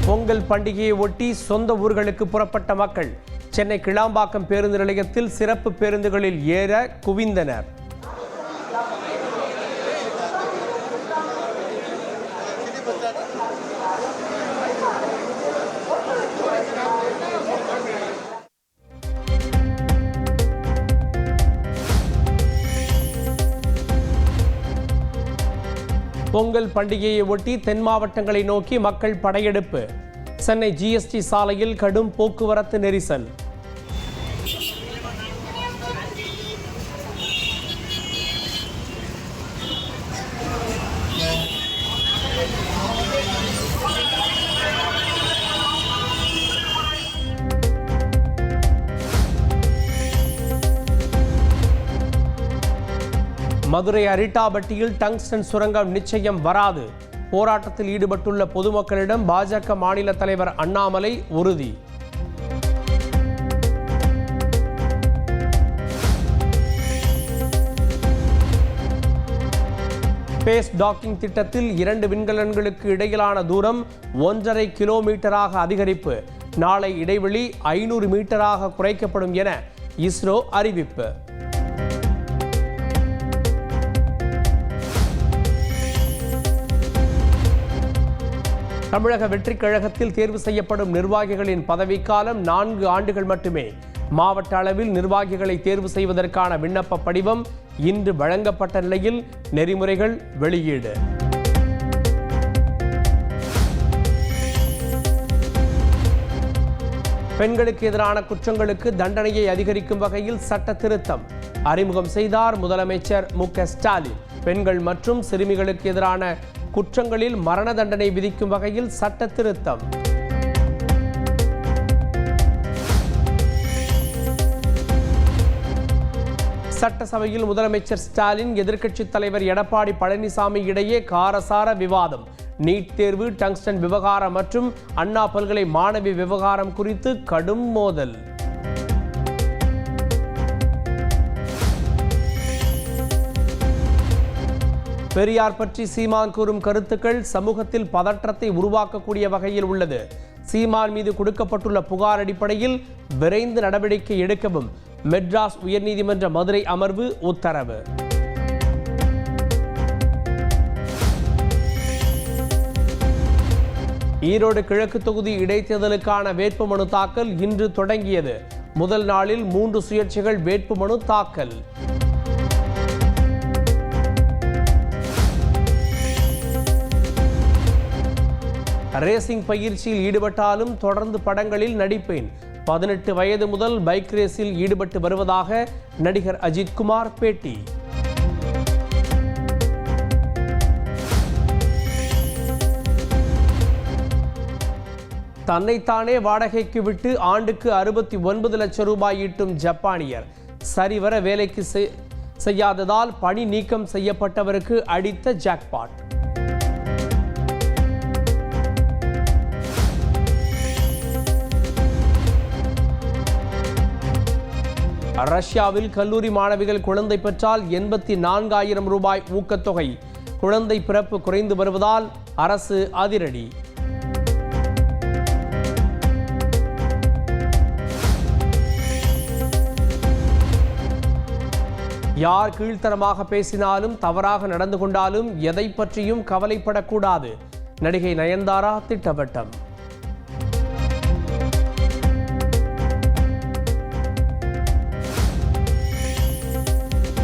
பொங்கல் பண்டிகையை ஒட்டி சொந்த ஊர்களுக்கு புறப்பட்ட மக்கள் சென்னை கிளாம்பாக்கம் பேருந்து நிலையத்தில் சிறப்பு பேருந்துகளில் ஏற குவிந்தனர். பொங்கல் பண்டிகையை ஒட்டி தென் மாவட்டங்களை நோக்கி மக்கள் படையெடுப்பு. சென்னை ஜிஎஸ்டி சாலையில் கடும் போக்குவரத்து நெரிசல். மதுரை அரிட்டாபட்டியில் டங்ஸ்டன் சுரங்கம் நிச்சயம் வராது. போராட்டத்தில் ஈடுபட்டுள்ள பொதுமக்களிடம் பாஜக மாநில தலைவர் அண்ணாமலை உறுதி. ஸ்பேஸ் டாக்கிங் திட்டத்தில் 2 விண்கலன்களுக்கு இடையிலான தூரம் 1.5 கிலோமீட்டராக அதிகரிப்பு. நாளை இடைவெளி 500 மீட்டராக குறைக்கப்படும் என இஸ்ரோ அறிவிப்பு. தமிழக வெற்றிக் கழகத்தில் தேர்வு செய்யப்படும் நிர்வாகிகளின் பதவிக்காலம் 4 ஆண்டுகள் மட்டுமே. மாவட்ட அளவில் நிர்வாகிகளை தேர்வு செய்வதற்கான விண்ணப்ப படிவம் இன்று வழங்கப்பட்ட நிலையில் நெறிமுறைகள் வெளியீடு. பெண்களுக்கு எதிரான குற்றங்களுக்கு தண்டனையை அதிகரிக்கும் வகையில் சட்ட திருத்தம் அறிமுகம் செய்தார் முதலமைச்சர் மு.க. ஸ்டாலின். பெண்கள் மற்றும் சிறுமிகளுக்கு எதிரான குற்றங்களில் மரண தண்டனை விதிக்கும் வகையில் சட்ட திருத்தம். சட்டசபையில் முதலமைச்சர் ஸ்டாலின், எதிர்க்கட்சித் தலைவர் எடப்பாடி பழனிசாமி இடையே காரசார விவாதம். நீட் தேர்வு, டங்ஸ்டன் விவகாரம் மற்றும் அண்ணா பல்கலை மாணவி விவகாரம் குறித்து கடும் மோதல். பெரியார் பற்றி சீமான் கூறும் கருத்துக்கள் சமூகத்தில் பதற்றத்தை உருவாக்கக்கூடிய வகையில் உள்ளது. சீமான் மீது கொடுக்கப்பட்டுள்ள புகார் அடிப்படையில் விரைந்து நடவடிக்கை எடுக்கவும் மெட்ராஸ் உயர்நீதிமன்ற மதுரை அமர்வு உத்தரவு. ஈரோடு கிழக்கு தொகுதி இடைத்தேர்தலுக்கான வேட்புமனு தாக்கல் இன்று தொடங்கியது. முதல் நாளில் 3 சுயேட்சைகள் வேட்புமனு தாக்கல். ரேசிங் பயிற்சியில் ஈடுபட்டாலும் தொடர்ந்து படங்களில் நடிப்பேன். 18 வயது முதல் பைக் ரேஸில் ஈடுபட்டு வருவதாக நடிகர் அஜித்குமார் பேட்டி. தன்னைத்தானே வாடகைக்கு விட்டு ஆண்டுக்கு 69 லட்சம் ரூபாய் ஈட்டும் ஜப்பானியர். சரிவர வேலைக்கு செய்யாததால் பணி நீக்கம் செய்யப்பட்டவருக்கு அடித்த ஜாக்பாட். ரஷ்யாவில் கல்லூரி மாணவிகள் குழந்தை பெற்றால் 84,000 ரூபாய் ஊக்கத்தொகை. குழந்தை பிறப்பு குறைந்து வருவதால் அரசு அதிரடி. யார் கீழ்த்தரமாக பேசினாலும், தவறாக நடந்து கொண்டாலும் எதை பற்றியும் கவலைப்படக்கூடாது. நடிகை நயன்தாரா திட்டவட்டம்.